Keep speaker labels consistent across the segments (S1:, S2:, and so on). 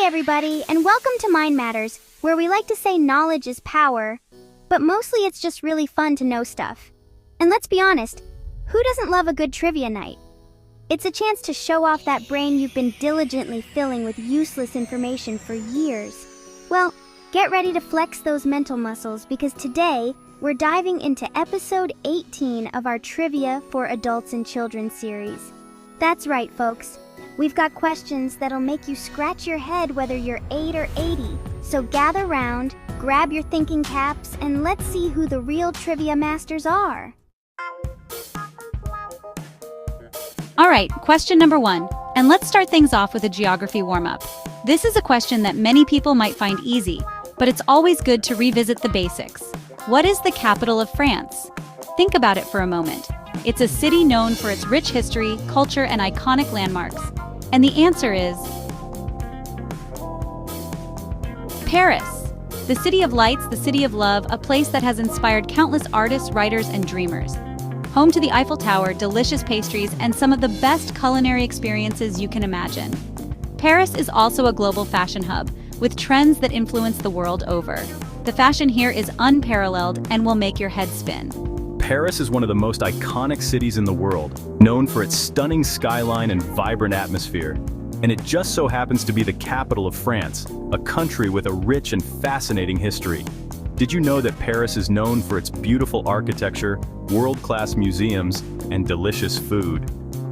S1: everybody, and welcome to Mind Matters, where we like to say knowledge is power, but mostly it's just really fun to know stuff. And let's be honest, who doesn't love a good trivia night? It's a chance to show off that brain you've been diligently filling with useless information for years. Well, get ready to flex those mental muscles because today, we're diving into episode 18 of our Trivia for Adults and Children series. That's right, folks. We've got questions that'll make you scratch your head whether you're 8 or 80. So gather round, grab your thinking caps, and let's see who the real trivia masters are.
S2: All right, question number 1. And let's start things off with a geography warm-up. This is a question that many people might find easy, but it's always good to revisit the basics. What is the capital of France? Think about it for a moment. It's a city known for its rich history, culture, and iconic landmarks. And the answer is Paris. The city of lights, the city of love, a place that has inspired countless artists, writers, and dreamers. Home to the Eiffel Tower, delicious pastries, and some of the best culinary experiences you can imagine. Paris is also a global fashion hub, with trends that influence the world over. The fashion here is unparalleled and will make your head spin.
S3: Paris is one of the most iconic cities in the world, known for its stunning skyline and vibrant atmosphere. And it just so happens to be the capital of France, a country with a rich and fascinating history. Did you know that Paris is known for its beautiful architecture, world-class museums, and delicious food?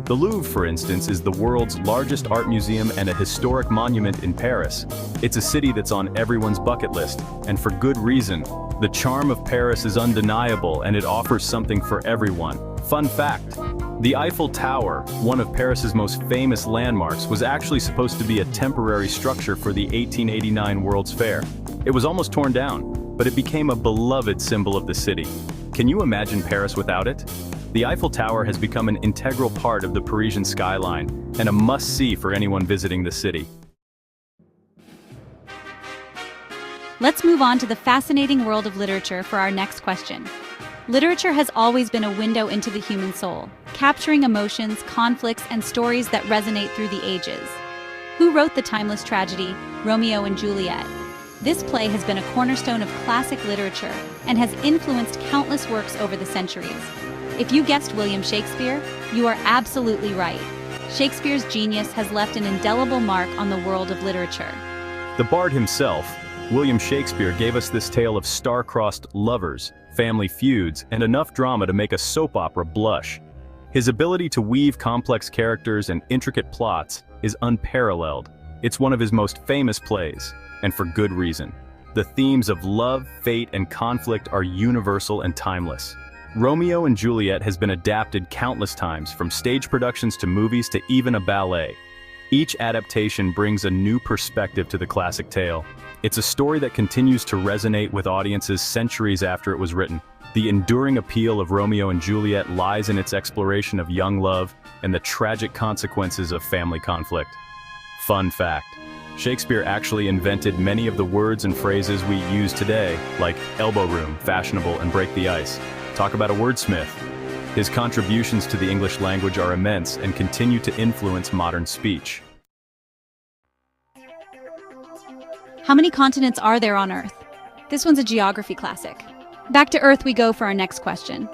S3: The Louvre, for instance, is the world's largest art museum and a historic monument in Paris. It's a city that's on everyone's bucket list, and for good reason. The charm of Paris is undeniable, and it offers something for everyone. Fun fact: the Eiffel Tower, one of Paris's most famous landmarks, was actually supposed to be a temporary structure for the 1889 World's Fair. It was almost torn down, but it became a beloved symbol of the city. Can you imagine Paris without it? The Eiffel Tower has become an integral part of the Parisian skyline and a must-see for anyone visiting the city.
S2: Let's move on to the fascinating world of literature for our next question. Literature has always been a window into the human soul, capturing emotions, conflicts, and stories that resonate through the ages. Who wrote the timeless tragedy, Romeo and Juliet? This play has been a cornerstone of classic literature and has influenced countless works over the centuries. If you guessed William Shakespeare, you are absolutely right. Shakespeare's genius has left an indelible mark on the world of literature.
S3: The bard himself, William Shakespeare, gave us this tale of star-crossed lovers, family feuds, and enough drama to make a soap opera blush. His ability to weave complex characters and intricate plots is unparalleled. It's one of his most famous plays, and for good reason. The themes of love, fate, and conflict are universal and timeless. Romeo and Juliet has been adapted countless times, from stage productions to movies to even a ballet. Each adaptation brings a new perspective to the classic tale. It's a story that continues to resonate with audiences centuries after it was written. The enduring appeal of Romeo and Juliet lies in its exploration of young love and the tragic consequences of family conflict. Fun fact: Shakespeare actually invented many of the words and phrases we use today, like elbow room, fashionable, and break the ice. Talk about a wordsmith. His contributions to the English language are immense and continue to influence modern speech.
S2: How many continents are there on Earth? This one's a geography classic. Back to Earth we go for our next question.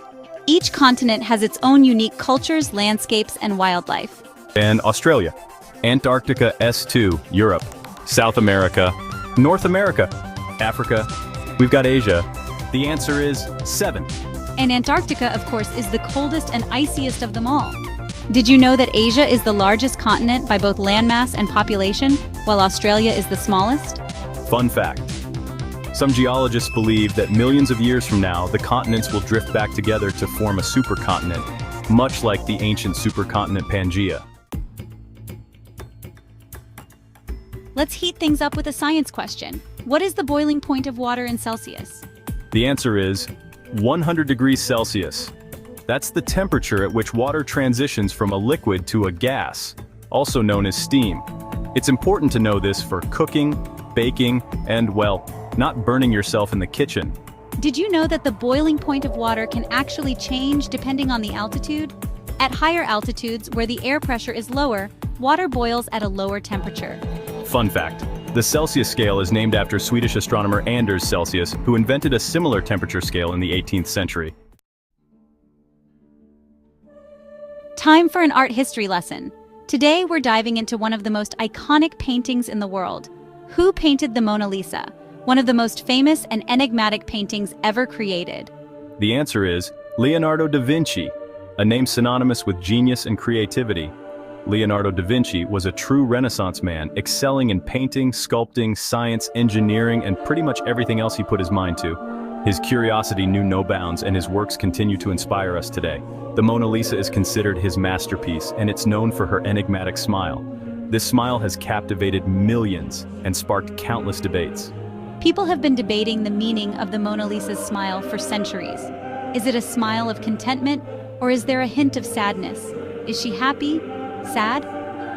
S2: Each continent has its own unique cultures, landscapes, and wildlife.
S3: And Australia, Antarctica S2, Europe, South America, North America, Africa, we've got Asia. The answer is 7.
S2: And Antarctica, of course, is the coldest and iciest of them all. Did you know that Asia is the largest continent by both landmass and population, while Australia is the smallest?
S3: Fun fact: some geologists believe that millions of years from now, the continents will drift back together to form a supercontinent, much like the ancient supercontinent Pangaea.
S2: Let's heat things up with a science question. What is the boiling point of water in Celsius?
S3: The answer is 100 degrees Celsius. That's the temperature at which water transitions from a liquid to a gas, also known as steam. It's important to know this for cooking, baking, and, well, not burning yourself in the kitchen.
S2: Did you know that the boiling point of water can actually change depending on the altitude? At higher altitudes, where the air pressure is lower, water boils at a lower temperature.
S3: Fun fact: The Celsius scale is named after Swedish astronomer Anders Celsius, who invented a similar temperature scale in the 18th century.
S2: Time for an art history lesson. Today we're diving into one of the most iconic paintings in the world. Who painted the Mona Lisa, one of the most famous and enigmatic paintings ever created?
S3: The answer is Leonardo da Vinci, a name synonymous with genius and creativity. Leonardo da Vinci was a true Renaissance man, excelling in painting, sculpting, science, engineering, and pretty much everything else he put his mind to. His curiosity knew no bounds, and his works continue to inspire us today. The Mona Lisa is considered his masterpiece, and it's known for her enigmatic smile. This smile has captivated millions and sparked countless debates.
S2: People have been debating the meaning of the Mona Lisa's smile for centuries. Is it a smile of contentment, or is there a hint of sadness? Is she happy? Sad?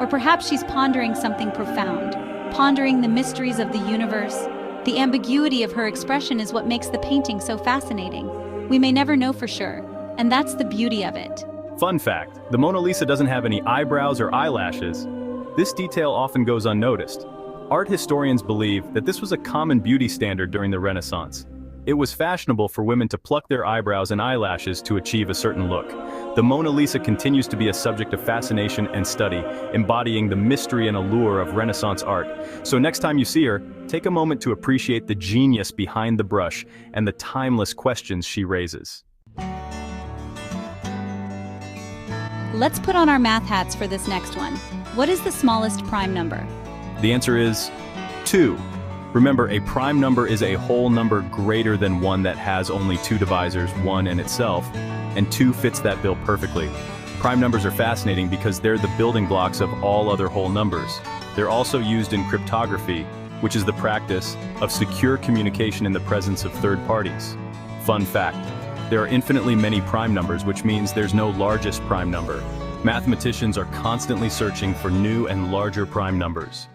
S2: Or perhaps she's pondering something profound, pondering the mysteries of the universe. The ambiguity of her expression is what makes the painting so fascinating. We may never know for sure, and that's the beauty of it.
S3: Fun fact, the Mona Lisa doesn't have any eyebrows or eyelashes. This detail often goes unnoticed. Art historians believe that this was a common beauty standard during the Renaissance. It was fashionable for women to pluck their eyebrows and eyelashes to achieve a certain look. The Mona Lisa continues to be a subject of fascination and study, embodying the mystery and allure of Renaissance art. So next time you see her, take a moment to appreciate the genius behind the brush and the timeless questions she raises.
S2: Let's put on our math hats for this next one. What is the smallest prime number?
S3: The answer is 2. Remember, a prime number is a whole number greater than one that has only two divisors, 1 and itself, and 2 fits that bill perfectly. Prime numbers are fascinating because they're the building blocks of all other whole numbers. They're also used in cryptography, which is the practice of secure communication in the presence of third parties. Fun fact, there are infinitely many prime numbers, which means there's no largest prime number. Mathematicians are constantly searching for new and larger prime numbers.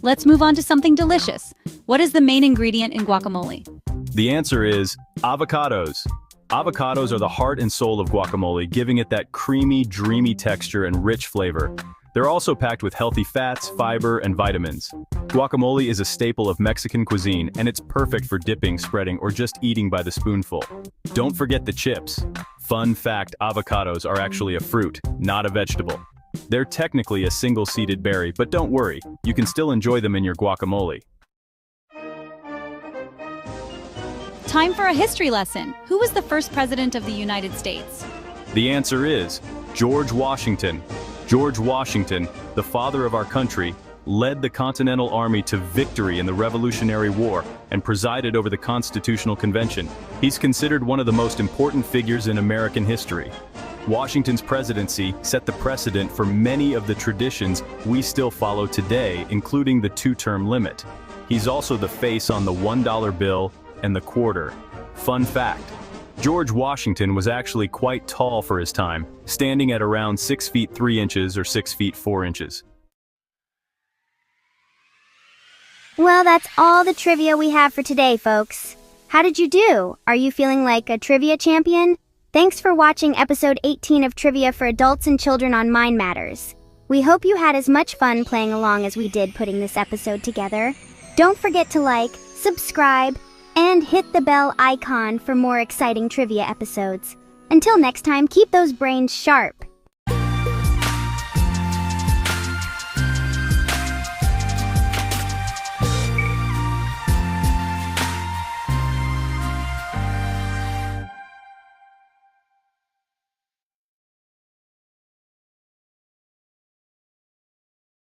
S2: Let's move on to something delicious. What is the main ingredient in guacamole?
S3: The answer is avocados. Avocados are the heart and soul of guacamole, giving it that creamy, dreamy texture and rich flavor. They're also packed with healthy fats, fiber, and vitamins. Guacamole is a staple of Mexican cuisine, and it's perfect for dipping, spreading, or just eating by the spoonful. Don't forget the chips. Fun fact, avocados are actually a fruit, not a vegetable. They're technically a single-seeded berry, but don't worry, you can still enjoy them in your guacamole.
S2: Time for a history lesson. Who was the first president of the United States?
S3: The answer is George Washington. George Washington, the father of our country, led the Continental Army to victory in the Revolutionary War and presided over the Constitutional Convention. He's considered one of the most important figures in American history. Washington's presidency set the precedent for many of the traditions we still follow today, including the 2-term limit. He's also the face on the $1 bill and the quarter. Fun fact, George Washington was actually quite tall for his time, standing at around 6 feet 3 inches or 6 feet 4 inches.
S1: Well, that's all the trivia we have for today, folks. How did you do? Are you feeling like a trivia champion? Thanks for watching episode 18 of Trivia for Adults and Children on Mind Matters. We hope you had as much fun playing along as we did putting this episode together. Don't forget to like, subscribe, and hit the bell icon for more exciting trivia episodes. Until next time, keep those brains sharp.